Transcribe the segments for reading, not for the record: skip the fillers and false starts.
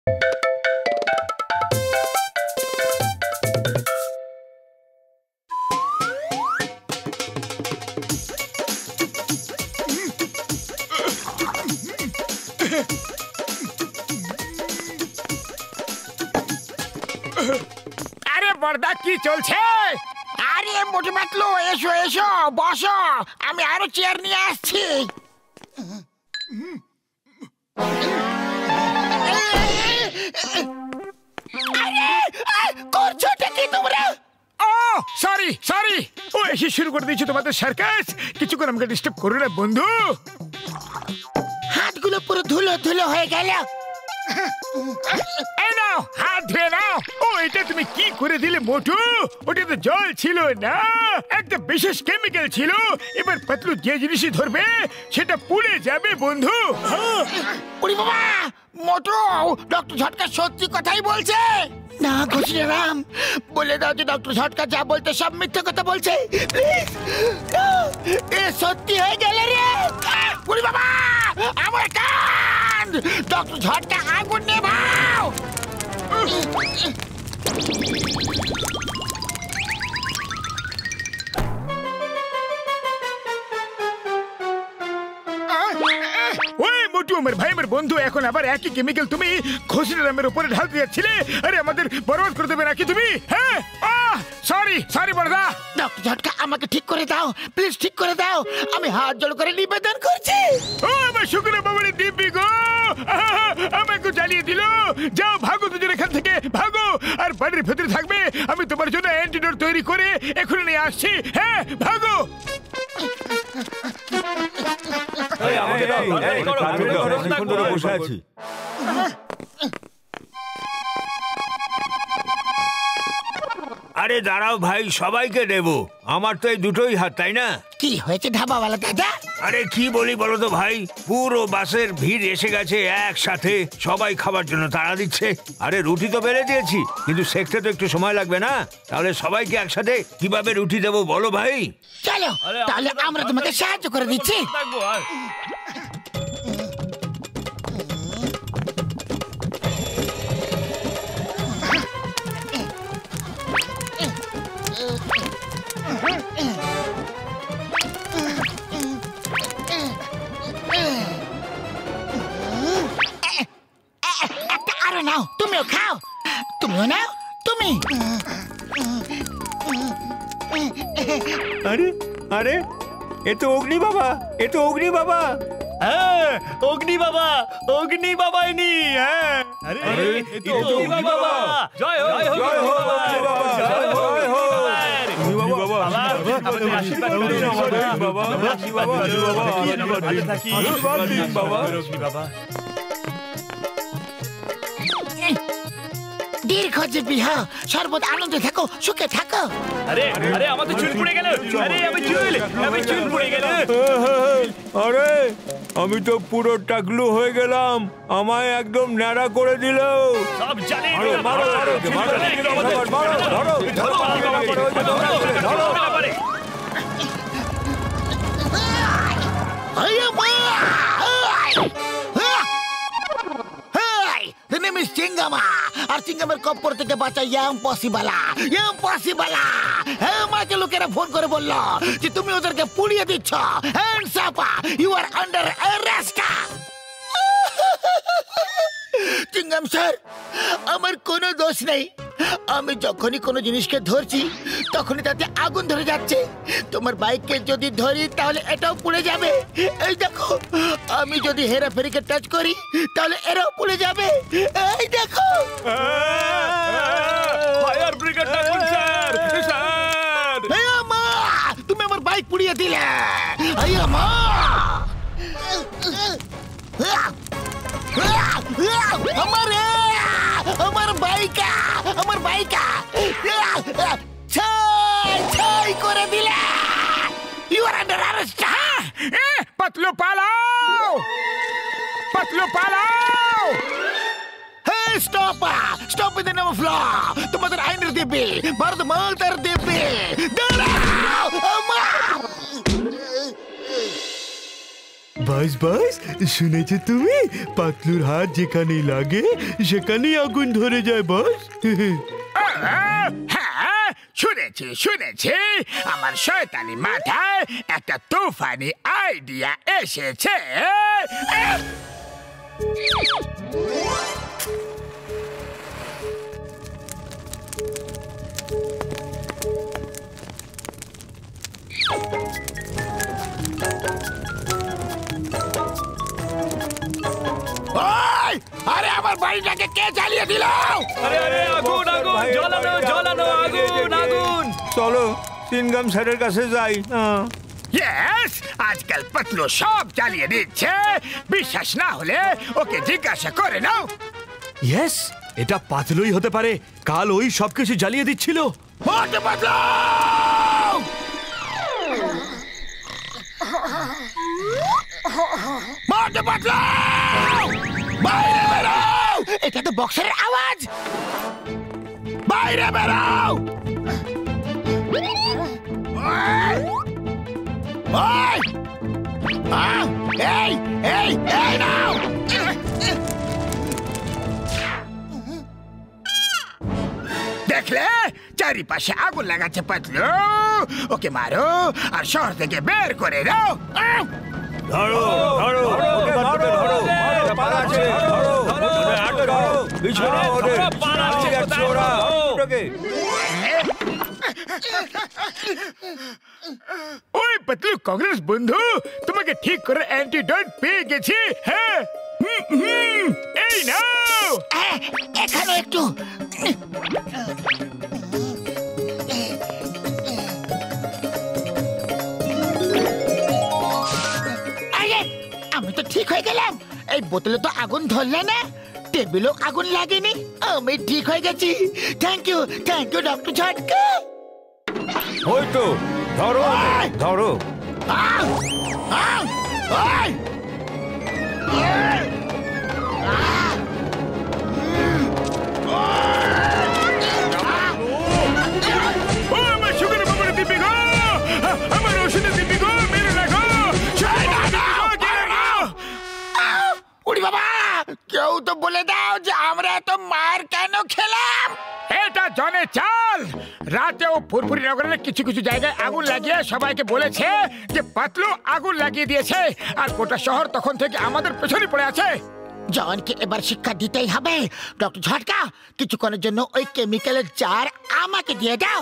আরে বড়দা কি চলছে? আরে মোটে মাতলো, এসো এসো বসো, আমি আরো চেয়ার নিয়ে আসছি। করছোটা কি তোমরা? ও সরি সরি, ও এসে শুরু করে দিয়েছো তোমাদের সার্কাস। কিছুক্ষণ আমাকে ডিস্টার্ব করো না বন্ধু। হাতগুলো পুরো ধুলো ধুলো হয়ে গেল। এই নাও হাত ধুয়ে নাও। ও এটা তুমি কি করে দিলে মোটু? ওটা তো জল ছিল না, একটা বিশেষ কেমিক্যাল ছিল। এবার পাতলু যে জিনিসই ধরবে সেটা পুড়ে যাবে বন্ধু। ওরে বাবা, মোটু ডক্টর ঝটকা সত্যি কথাই বলছে না? ঘোষিরাম বলে দাও যে ডক্টর ঝটকা যা বলতে সব মিথ্যা কথা বলছে। এ সত্যি হয়ে গেলে রে। ওরে বাবা আমার কান! ডক্টর ঝটকা আগুন নেভাও। ওই মোটু আমার ভাই আমার বন্ধু, এখন আবার একই কেমিক্যাল তুমি ঘোষিরামের উপরে ঢালতে যাচ্ছিলে। আরে আমাদের বরবাদ করে দেবে নাকি তুমি? হ্যাঁ সরি সরি বড়দা। ডক্টর ঝটকা আমাকে ঠিক করে দাও প্লিজ, ঠিক করে দাও। আমি হাত জোড় করে নিবেদন করছি। ও আমার শুক্র বাবারে দিব্যি গো, আমাকে জ্বালিয়ে দিল। যাও ভাগো দুজন এখান থেকে, ভাগো। আর বাড়ির ভেতরে থাকবে, আমি তোমার জন্য অ্যান্টিডোট তৈরি করে এখনই নিয়ে আসছি। হ্যাঁ ভাগো। আরে দাঁড়াও ভাই, সবাইকে দেবো। আমার তো এই দুটোই হাত, তাই না? কি হয়েছে ধাবাওয়ালা দাদা? আরে কি বলি বলো তো ভাই, পুরো বাসের ভিড় এসে গেছে একসাথে, সবাই খাবার জন্য তাড়া দিচ্ছে। আরে রুটি তো বেড়ে দিয়েছি, কিন্তু সেকতে তো একটু সময় লাগবে না? তাহলে সবাইকে একসাথে কিভাবে রুটি দেবো বলো ভাই? চলো তাহলে আমরা তোমাকে সাহায্য করে দিচ্ছি। একটা আরো নাও, তুমিও খাও। তুমিও নাও, তুমি। আরে আরে এ তো অগ্নি বাবা, এ তো অগ্নি বাবা। হ্যাঁ অগ্নি বাবা, অগ্নি বাবাইনি। হ্যাঁ আরে এ তো অগ্নি বাবা। জয় হোক জয় হোক অগ্নি বাবা, জয় হোক অগ্নি বাবা। বাবা আমাদের আশীর্বাদ করুন বাবা, আশীর্বাদ করুন বাবা, আশীর্বাদ দিন বাবা, অগ্নি বাবা। দীর্ঘজীবী হও, সর্বদা আনন্দে থাকো, সুখে থাকো। আরে আরে আমাদের চুল পুড়ে গেল। আরে আমি চুল পুড়ে গেল। আরে আমি তো পুরো টাকলু হয়ে গেলাম, আমায় একদম ন্যাড়া করে দিল। সব জানি চিঙ্গামা, আর চিঙ্গামের কপ্পর থেকে বাঁচা ইম্পসিবল। আমাকে লোকেরা ফোন করে বলল যে তুমি ওদেরকে পুড়িয়ে দিচ্ছ। Hands up, you are under arrest. Chingam sir, আমার কোনো দোষ নেই। আমি যখনই কোনো জিনিসকে ধরছি তখনই তাতে আগুন ধরে যাচ্ছে। তোমার বাইককে যদি ধরি তাহলে এটাও পুড়ে যাবে। এই দেখো, আমি যদি হেরাফেরিকে টাচ করি তাহলে এরাও পুড়ে যাবে। এই দেখো। ফায়ার ব্রিগেড ডাকুন স্যার। স্যার মা, তুমি আমার বাইক পুড়িয়ে দিলে। মা আমার বাইকা, আমার বাইকা ছাই করে দিলে। You are under arrest. Patlu পালাও, পাতলু পালাও। Hey, stop! Stop in the name of law! তোমাদের আইনের দিব্যি, ভারত মাতার দিব্যি। দাঁড়াও! বাস বাস, শুনেছো তুমি? পাতলুর হাত যেখানেই লাগে সেখানেই আগুন ধরে যায় বস। হ্যাঁ, শুনেছি শুনেছি। আমার শয়তানি মাথায় একটা তুফানি আইডিয়া এসেছে। আরে আমার বাড়িটাকে কে জ্বালিয়ে দিল? আরে আরে আগুন আগুন, জ্বালানো জ্বালানো, আগুন আগুন। চলো সিনগাম স্যারের কাছে যাই। ইয়েস, আজকাল পাতলু সব জ্বালিয়ে দিচ্ছে। বিশ্বাস না হলে ওকে জিজ্ঞাসা করে নাও। ইয়েস, এটা পাতলুই হতে পারে। কাল ওই সবকিছু জ্বালিয়ে দিচ্ছিল। মোটু পাতলু! মোটু পাতলু! বাইরে বেরো! এটা তো বক্সের আওয়াজ। বাইরে বেরো! ওই! এই এই এই নাও! দেখলে, চারিপাশে আগুন লাগাচ্ছে পাতলু। ওকে মারো আর শহর থেকে বের করে দাও। ধরো ধরো ওকে ধরো ধরো, পালাচ্ছে, ধরো ওদের আটকাও, পিছনে ওদের পালাচ্ছে যাচ্ছে ওরা। ওকে ওই পাতলু কংগ্রেস বন্ধু, তোমাকে ঠিক করে অ্যান্টিডোট পেয়ে গেছি। হ্যাঁ, এই নাও। এখানে একটু। আমি তো ঠিক হয়ে গেলাম। এই বোতলে তো আগুন ধরলে না, টেবিলও আগুন লাগেনি। আমি ঠিক হয়ে গেছি। থ্যাংক ইউ ডক্টর ঝটকা। ওই তো ধরো ধরো। আমার সুগার বাবার দিবি গো, আমার ওষুধের দিবি গো, মেরে রাখো। উড়ি বাবা, কেউ তো বলে দাও যে আমরা এত মার কেন খেলাম। এটা জনের চাল। রাতেও ফুরফুরি নগরের কিছু কিছু জায়গায় আগুন লাগিয়ে সবাইকে বলেছে যে পাতলু আগুন লাগিয়ে দিয়েছে, আর গোটা শহর তখন থেকে আমাদের পেছনে পড়ে আছে। জনকে এবার শিক্ষা দিতেই হবে। ডক্টর ঝটকা, কিছুক্ষণের জন্য ওই কেমিক্যালের জার আমাকে দিয়ে দাও।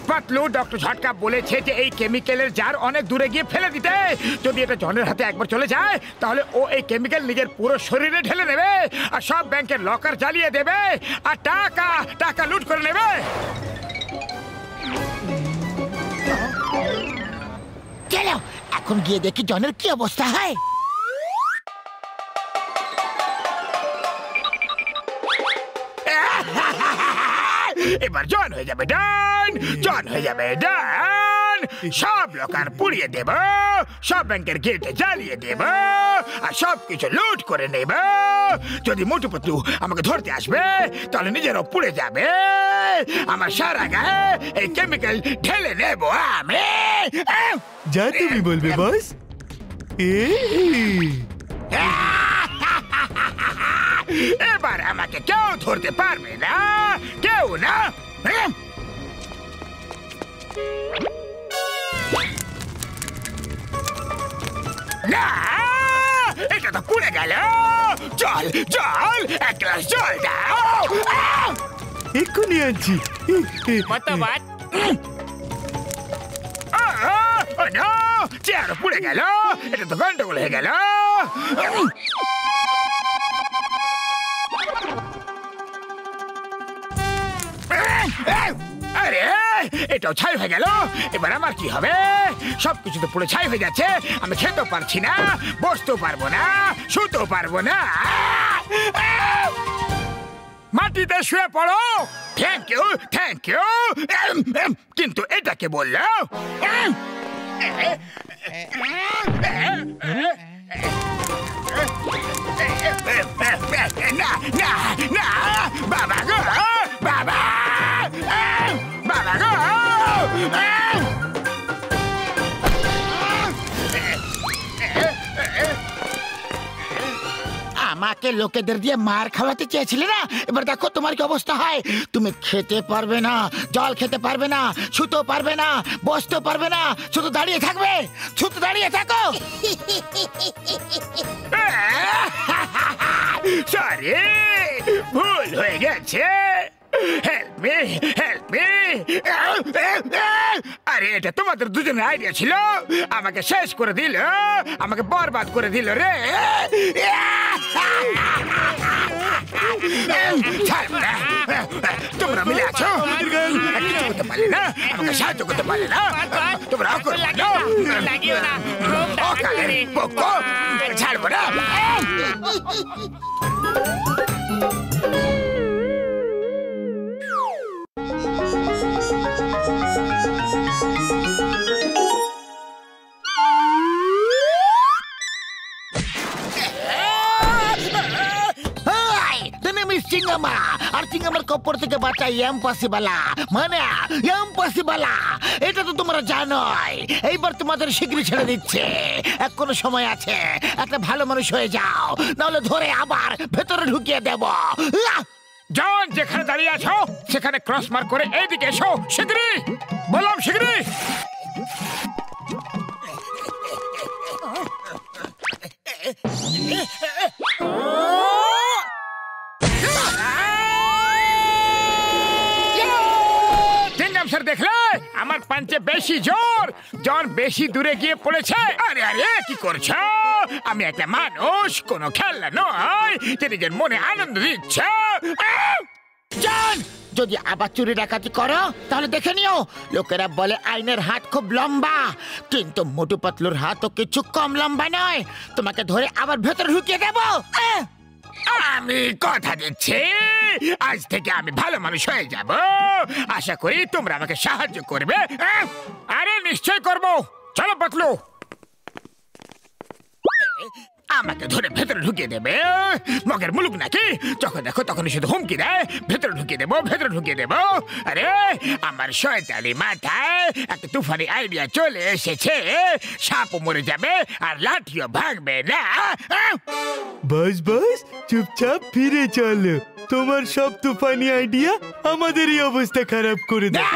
পাতলু, ডক্টর ঝটকা বলেছে যে এই কেমিক্যালের জার অনেক দূরে গিয়ে ফেলে দিতে। যদি এটা জনের হাতে একবার চলে যায় তাহলে ও এই কেমিক্যাল নিজের পুরো শরীরে ঢেলে নেবে আর সব ব্যাংকের লকার জ্বালিয়ে দেবে আর টাকা টাকা লুট করে নেবে। চলো এখন গিয়ে দেখি জনের কি অবস্থা হয়। এবার জন হয়ে যাবে ডান, জন হয়ে যাবে ডান। সব লোকার পুড়িয়ে দেব, সব ব্যাংকের গেটে জ্বালিয়ে দেব আর সব কিছু লুট করে নেব। যদি মোটু পাতলু আমাকে ধরতে আসবে তাহলে নিজেরও পুড়ে যাবে। আমার সারা গায়ে এই কেমিক্যাল ঢেলে নেব আমি। যা তুমি বলবে বস। এবার আমাকে কেউ ধরতে পারবে না, কেউ না। না, এটা তো পুড়ে গেল। জল জল, এক গ্লাস জল দাও। এক্ষুনি আনছি। চেয়ার পুড়ে গেল, এটা তো গন্ডগোল হয়ে গেল। আরে এটাও ছাই হয়ে গেল। এবার আমার কি হবে? সবকিছু তো পুরো ছাই হয়ে যাচ্ছে। আমি খেতেও পারছি না, বসতেও পারবো না, শুতেও পারবো না। মাটিতে শুয়ে পড়ো। Thank you thank you. কিন্তু এটাকে বললো না, না না না বাবা গো বাবা বাবা গো আমাকে লোকেদের দিয়ে মার খাওয়াতে চেয়েছিলে না, এবার দেখো তোমার কি অবস্থা হয়। তুমি খেতে পারবে না, জল খেতে পারবে না, শুতে পারবে না, বসতে পারবে না, শুধু দাঁড়িয়ে থাকবে, শুধু দাঁড়িয়ে থাকো। সরি, ভুল হয়ে গেছে। Help me, help me. আরে এটা তোমাদের দুজনের আইডিয়া ছিল, আমাকে শেষ করে দিল, আমাকে বরবাদ করে দিল রে। তোমরা মিলে আছো, কিছু করতে পারলে না, আমাকে সাহায্য করতে পারলে না, তোমরা ছাড়বো না। চিঙ্গামা আর চিঙ্গামার কপর থেকে বাঁচা ইম্পসিবল, মানে ইম্পসিবল। এটা তো তোমরা জানোই। এইবার তোমাদের শিগগিরই ছেড়ে দিচ্ছে, এখনো সময় আছে। একটা ভালো মানুষ হয়ে যাও, নাহলে ধরে আবার ভেতরে ঢুকিয়ে দেব। জন, যেখানে দাঁড়িয়ে আছো সেখানে ক্রস মার্ক করে এইদিকে এসো, শিগগিরই বললাম, শিগগিরই। দেখলে আমার পাঞ্চে বেশি জোর, জন বেশি দূরে গিয়ে পড়েছে। আরে আরে কি করছো? আমি একটা মানুষ, কোনো খেলনা নয় যে নিজের মনে আনন্দ দিচ্ছে। জন, যদি আবার চুরি ডাকাতি করো তাহলে দেখে নিও। লোকেরা বলে আইনের হাত খুব লম্বা, কিন্তু মোটু পাতলুর হাতও কিছু কম লম্বা নয়। তোমাকে ধরে আবার ভেতরে ঢুকিয়ে দেবো। আমি কথা দিচ্ছি, আজ থেকে আমি ভালো মানুষ হয়ে যাব। আশা করি তোমরা আমাকে সাহায্য করবে। আরে নিশ্চয় করব। চলো পাতলু, আমাকে ধরে ভেতরে ঢুকিয়ে দেবে। মগের মুলুক নাকি, যখন দেখো তখনই শুধু হুমকি দেয়, ভেতরে ঢুকিয়ে দেবো, ভেতরে ঢুকিয়ে দেবো। আরে আমার শয়তানি মাথায় একটা তুফানি আইডিয়া চলে এসেছে। সাপও মরে যাবে আর লাঠিও ভাঙবে না। বাস বাস, চুপচাপ ফিরে চলো। তোমার সব তুফানি আইডিয়া আমাদেরই অবস্থা খারাপ করে দেয়।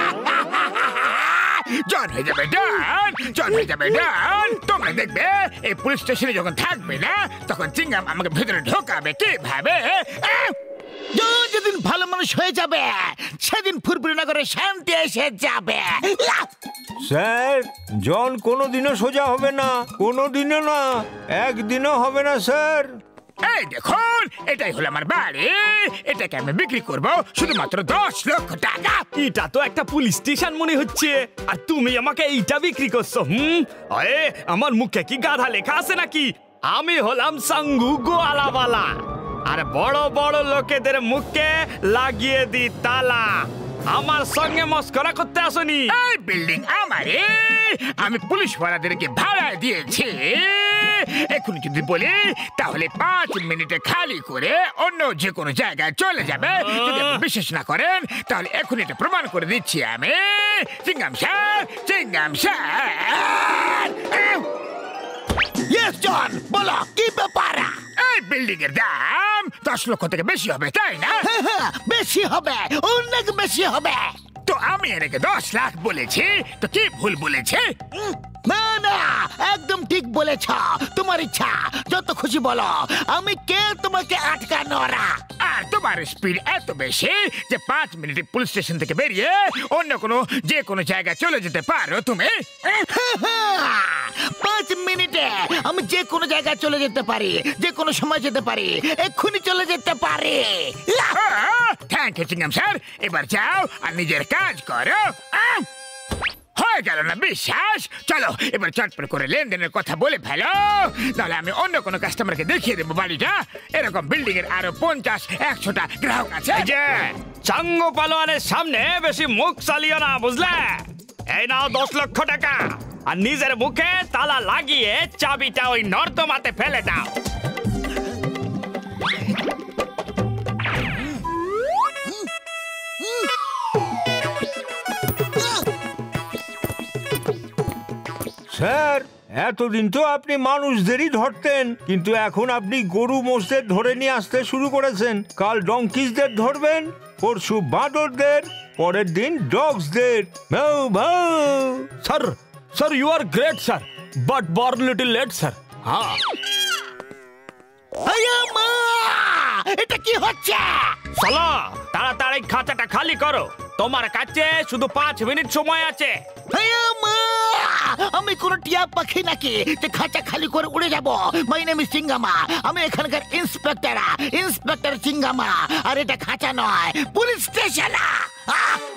জন হয়ে যাবে ডান, জন হয়ে যাবে ডান। তোমরা দেখবে এই পুলিশ স্টেশনে যখন থাকবে না, তখন চিঙ্গাম আমাকে ভেতরে ঢোকাবে কিভাবে। যেদিন ভালো মানুষ হয়ে যাবে সেদিন ফুরফুরি নগরে শান্তি এসে যাবে। স্যার, জন কোনোদিনও সোজা হবে না, কোনোদিনও না, একদিনও হবে না স্যার। এই দেখুন, এটাই হলো আমার বাড়ি। এটাকে আমি বিক্রি করব শুধুমাত্র 10 লক্ষ টাকা। এটা তো একটা পুলিশ স্টেশন মনে হচ্ছে, আর তুমি আমাকে এইটা বিক্রি করছো। আরে আমার মুখে কি গাধা লেখা আছে নাকি? আমি হলাম সাঙ্গু গোয়ালাওয়ালা, আর বড় বড় লোকেদের মুখে লাগিয়ে দি তালা। আমার সঙ্গে মস্করা করতে আসনি। এই বিল্ডিং আমারই, আমি পুলিশ ওয়ালাদেরকে ভাড়া দিয়েছি। এখন যদি বলি তাহলে 5 মিনিটে খালি করে অন্য যে কোনো জায়গায় চলে যাবে। যদি আপনি বিশ্বাস না করেন তাহলে এখন এটা প্রমাণ করে দিচ্ছি আমি। চিঙ্গাম স্যার, চিঙ্গাম স্যার। ইয়েস জন, বলো কি ব্যাপার? এই বিল্ডিং এর দাম 10 লক্ষ থেকে বেশি হবে, তাই না? বেশি হবে, অনেক বেশি হবে। তো আমি এনেকে 10 লাখ বলেছি, তো কি ভুল বলেছি? না না, একদম ঠিক বলেছ। তোমার ইচ্ছা, যত খুশি বলো। আমি কে তোমাকে আটকানো? আর তোমার স্পিড এত বেশি যে 5 মিনিটে পুলিশ স্টেশন থেকে বেরিয়ে অন্য কোনো যে কোনো জায়গায় চলে যেতে পারো তুমি। 5 মিনিটে আমি যে কোনো জায়গায় চলে যেতে পারি, যে কোনো সময় যেতে পারি, এক্ষুনি চলে যেতে পারি। Thank you চিঙ্গাম sir. এবার যাও আর নিজের কাজ করো। হয়ে গেল না বিশ্বাস? চলো এবার চটপট করে লেনদেনের কথা বলে ফেলো, নাহলে আমি অন্য কোনো কাস্টমারকে দেখিয়ে দেবো বাড়িটা। এরকম বিল্ডিং এর আরো 50-100টা গ্রাহক আছে। যে চাঙ্গো পালোয়ানের সামনে বেশি মুখ চালিও না, বুঝলে? এই নাও 10 লক্ষ টাকা, আর নিজের মুখে তালা লাগিয়ে চাবিটা ওই নর্দমাতে ফেলে দাও। স্যার এতদিন তো আপনি মানুষদেরই ধরতেন, কিন্তু এখন আপনি গরু মোষদের ধরে নিয়ে আসতে শুরু করেছেন। কাল ডঙ্কিসদের ধরবেন, পরশু বাঁদরদের, পরের দিন ডগসদের। ভাউ ভাউ। Sir sir you are great sir, but born little late sir. হ্যাঁ এটা কি হচ্ছে? চলো তাড়াতাড়ি খাঁচাটা খালি করো, তোমার কাছে শুধু 5 মিনিট সময় আছে। আমি কোন টিয়া পাখি নাকি যে খাঁচা খালি করে উড়ে যাব? মাই নেম ইজ চিঙ্গামা, আমি এখানকার ইন্সপেক্টর চিঙ্গামা। আর এটা খাঁচা নয়, পুলিশ স্টেশন।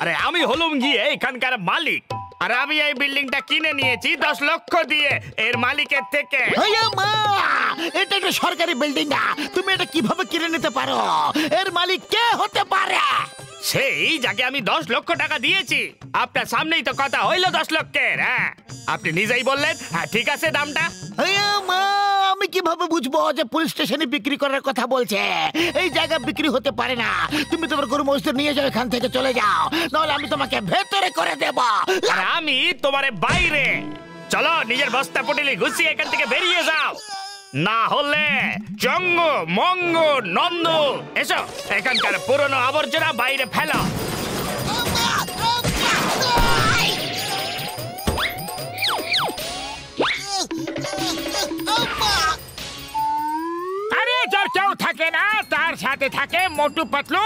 আরে আমি হলুম গিয়ে এখানকার মালিক, আর আমি এই বিল্ডিংটা কিনে নিয়েছি 10 লক্ষ দিয়ে এর মালিকের থেকে। এটা একটা সরকারি বিল্ডিং না, তুমি এটা কিভাবে কিনে নিতে পারো? এর মালিক কে হতে পারে? সেই যাকে আমি 10 লক্ষ টাকা দিয়েছি। আপনার সামনেই তো কথা হইলো 10 লক্ষের। হ্যাঁ আপনি নিজেই বললেন হ্যাঁ ঠিক আছে দামটা। আমি কিভাবে বুঝবো যে পুলিশ স্টেশনে বিক্রি করার কথা বলছে? এই জায়গা বিক্রি হতে পারে না। তুমি তোমার গরু মহিষদের নিয়ে যাও, এখান থেকে চলে যাও, নাহলে আমি তোমাকে ভেতরে করে দেব। আর আমি তোমারে বাইরে। চলো নিজের বস্তা পটিলি গুছিয়ে এখান থেকে বেরিয়ে যাও, না হলে জঙ্গ মঙ্গ নন্দ এসো এখানকার পুরনো আবর্জনা বাইরে ফেলো। আরে যার কেউ থাকে না তার সাথে থাকে মোটু পাতলু।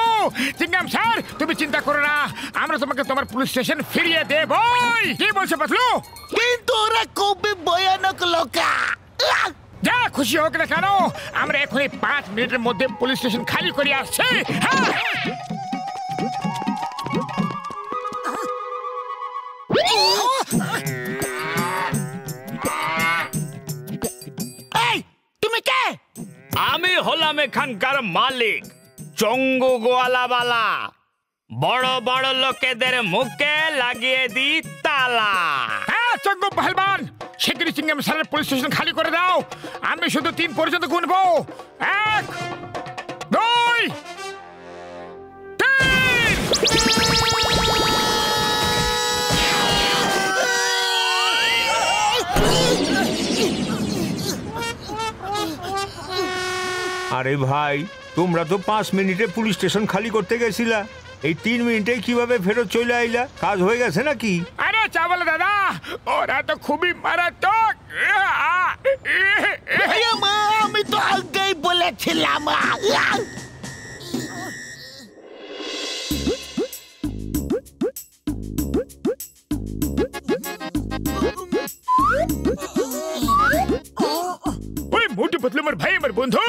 চিঙ্গাম স্যার তুমি চিন্তা করো না, আমরা তোমাকে তোমার পুলিশ স্টেশন ফিরিয়ে দেবই। কি বলছো পাতলু? কিন্তু ওরা খুবই ভয়ানক লোক। যা খুশি হোক না কেন, আমরা এখনই 5 মিনিটের মধ্যে পুলিশ স্টেশন খালি করে আসছি। এই তুমি কে? আমি হলাম এখানকার মালিক, চঙ্গু গোয়ালাবালা। বড় বড় লোকেদের মুখে লাগিয়ে দি তালা। হ্যাঁ চঙ্গু পহলবান, শিগগিরই চিঙ্গাম স্যারের পুলিশ স্টেশন খালি করে দাও। আমি শুধু 3 পর্যন্ত গুনবো। 1 2 3। আরে ভাই, তোমরা তো 5 মিনিটে পুলিশ স্টেশন খালি করতে গেছিলা, এই 3 মিনিটে কিভাবে ফেরত চলে আইলা? কাজ হয়ে গেছে নাকি? আরে চাবল দাদা, ওরা তো খুবই মারাত্মক। আমি তো আগেই বলেছিলাম। ওই মোটু পাতলু আমার ভাই, আমার বন্ধু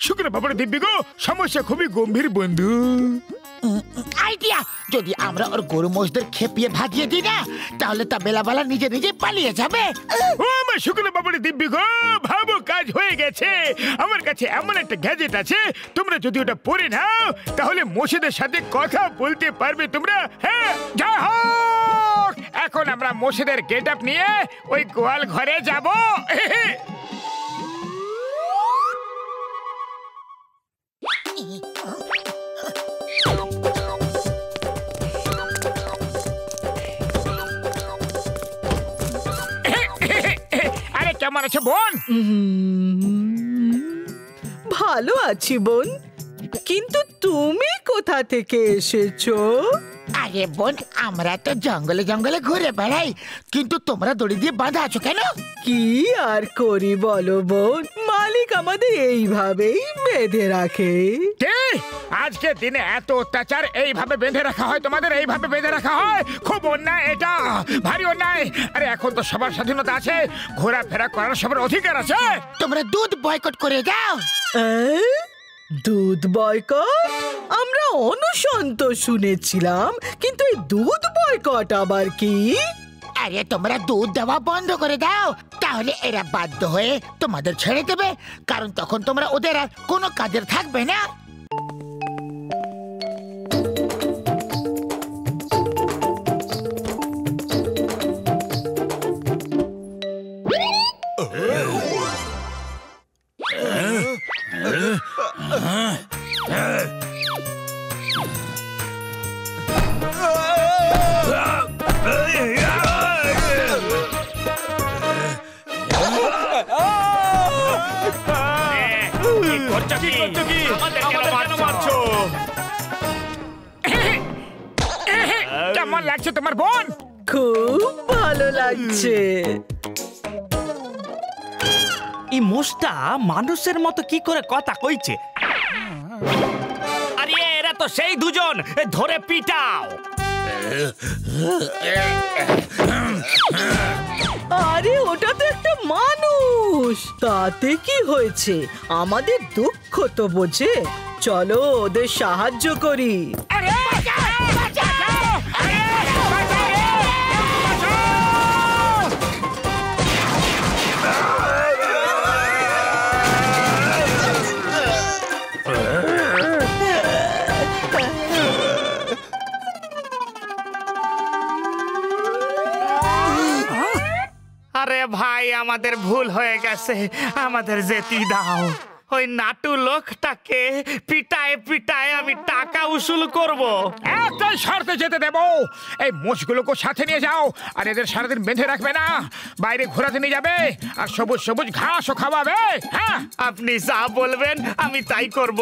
শুক্র বাবার দিব্যি গো, সমস্যা খুবই গম্ভীর বন্ধু। আইডিয়া, যদি আমরা ওর গরু মোষদের খেপিয়ে ভাজিয়ে দিই না, তাহলে তা বেলাবেলা নিজে নিজে পালিয়ে যাবে। ও আমার শুক্র বাবার দিব্যি গো, ভাবো কাজ হয়ে গেছে। আমার কাছে এমন একটা গ্যাজেট আছে, তোমরা যদি ওটা পরে নাও তাহলে মোষদের সাথে কথা বলতে পারবে তোমরা। হ্যাঁ যা হোক, এখন আমরা মোষদের গেট আপ নিয়ে ওই গোয়াল ঘরে যাব। আরে কেমন আছো বোন? ভালো আছি বোন, কিন্তু তুমি কোথা থেকে এসেছো? আরে বোন, আমরা তো জঙ্গলে জঙ্গলে ঘুরে বেড়াই, কিন্তু তোমরা দড়ি দিয়ে বাঁধা আছো কেন? কি আর করি বলো বোন, মালিক আমাদের এইভাবেই বেঁধে রাখে। কি আজকে দিনে এত অত্যাচার এইভাবে বেঁধে রাখা হয়? তোমাদের এইভাবে বেঁধে রাখা হয়? খুব অন্যায়, এটা ভারী অন্যায়। আরে এখন তো সবার স্বাধীনতা আছে, ঘোরাফেরা করার সবার অধিকার আছে। তোমরা দুধ বয়কট করে যাও। দুধ বয়কট? আমরা অনশন তো শুনেছিলাম, কিন্তু এই দুধ বয়কট আবার কি? আরে তোমরা দুধ দেওয়া বন্ধ করে দাও, তাহলে এরা বাধ্য হয়ে তোমাদের ছেড়ে দেবে, কারণ তখন তোমরা ওদের আর কোনো কাজের থাকবে না। করছো কি? আমাদের কেন মারছো? কেমন লাগছে তোমার বোন? খুব ভালো লাগছে। এই মোষটা মানুষের মতো কি করে কথা কইছে? আরে এরা তো সেই দুজন, ধরে পিটাও। আরে ওটা তো একটা মানুষ, তাতে কি হয়েছে? আমাদের দুঃখ তো বোঝে। চলো ওদের সাহায্য করি। আরে বাঁচাও, বাঁচাও! আরে বাঁচাও রে! আরে ভাই, আমাদের ভুল হয়ে গেছে, আমাদের যেতে দাও। ওই নাটু লোকটাকে পিটায় পিটায় আমি টাকা উসুল করব। একটাই শর্তে যেতে দেবো, এই মোষগুলোকে সাথে নিয়ে যাও, আর এদের সারাদিন বেঁধে রাখবে না, বাইরে ঘোরাতে নিয়ে যাবে, আর সবুজ সবুজ ঘাসও খাওয়াবে। হ্যাঁ, আপনি যা বলবেন আমি তাই করব।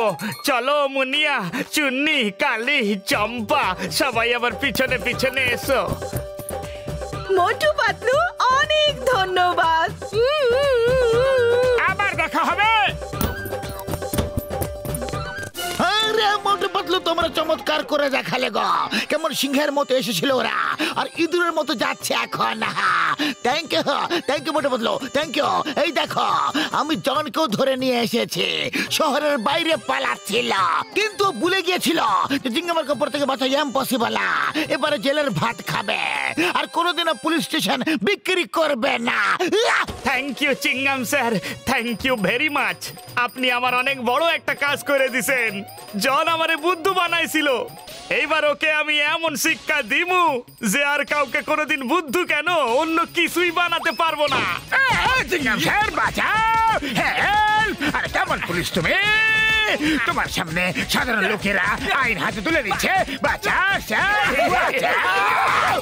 চলো মুনিয়া, চুন্নি, কালি, চম্পা, সবাই আবার পিছনে পিছনে এসো। মোটু পাতলু, অনেক ধন্যবাদ। আবার দেখা হবে। আরে মোটু পাতলু, তোমরা চমৎকার করে দেখালে গো। কেমন সিংহের মতো এসেছিল ওরা, আর ইঁদুরের মতো যাচ্ছে এখন। Thank you Motu Patlu, thank you. এই দেখো, আমি জনকেও ধরে নিয়ে এসেছি। শহরের বাইরে পালাচ্ছিল, কিন্তু ভুলে গিয়েছিল যে জিঙ্গামার কাপড় থেকে বাঁচা ইম্পসিবল। এবারে জেলের ভাত খাবে, আর কোনোদিনও পুলিশ স্টেশন বিক্রি করবে না। Thank you চিঙ্গাম sir, thank you very much. আপনি আমার অনেক বড় একটা কাজ করে দিছেন। জন আমারে বুদ্ধু বানাইছিল, এইবার ওকে আমি এমন শিক্ষা দিমু যে আর কাউকে কোনোদিন বুদ্ধু কেন, অন্য কিছুই বানাতে পারবো না। স্যার বাঁচাও, হেল্প! আরে কেমন পুলিশ তুমি? তোমার সামনে সাধারণ লোকেরা আইন হাতে তুলে নিচ্ছে। বাঁচাও স্যার, বাঁচাও!